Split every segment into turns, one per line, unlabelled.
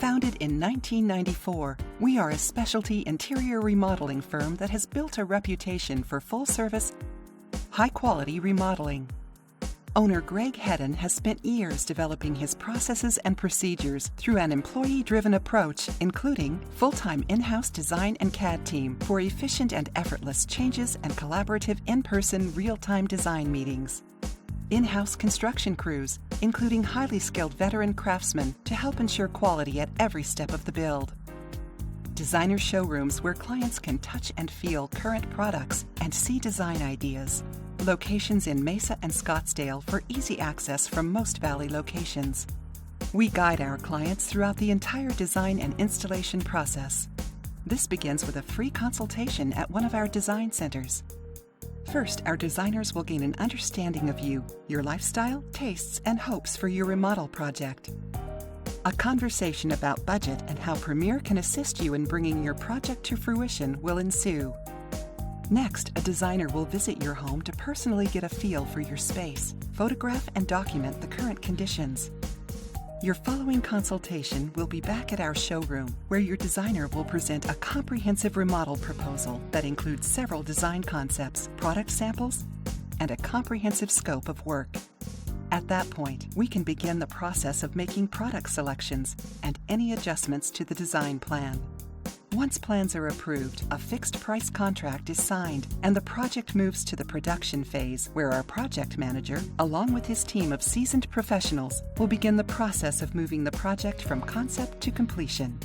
Founded in 1994, we are a specialty interior remodeling firm that has built a reputation for full-service, high-quality remodeling. Owner Greg Hedden has spent years developing his processes and procedures through an employee-driven approach, including full-time in-house design and CAD team for efficient and effortless changes and collaborative in-person real-time design meetings. In-house construction crews, including highly skilled veteran craftsmen to help ensure quality at every step of the build. Designer showrooms where clients can touch and feel current products and see design ideas. Locations in Mesa and Scottsdale for easy access from most Valley locations. We guide our clients throughout the entire design and installation process. This begins with a free consultation at one of our design centers. First, our designers will gain an understanding of you, your lifestyle, tastes, and hopes for your remodel project. A conversation about budget and how Premier can assist you in bringing your project to fruition will ensue. Next, a designer will visit your home to personally get a feel for your space, photograph and document the current conditions. Your following consultation will be back at our showroom, where your designer will present a comprehensive remodel proposal that includes several design concepts, product samples, and a comprehensive scope of work. At that point, we can begin the process of making product selections and any adjustments to the design plan. Once plans are approved, a fixed price contract is signed and the project moves to the production phase, where our project manager, along with his team of seasoned professionals, will begin the process of moving the project from concept to completion.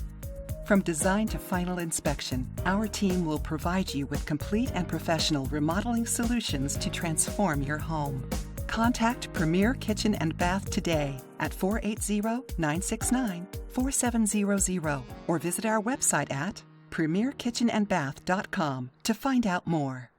From design to final inspection, our team will provide you with complete and professional remodeling solutions to transform your home. Contact Premier Kitchen and Bath today at 480-969-4700 or visit our website at premierkitchenandbath.com to find out more.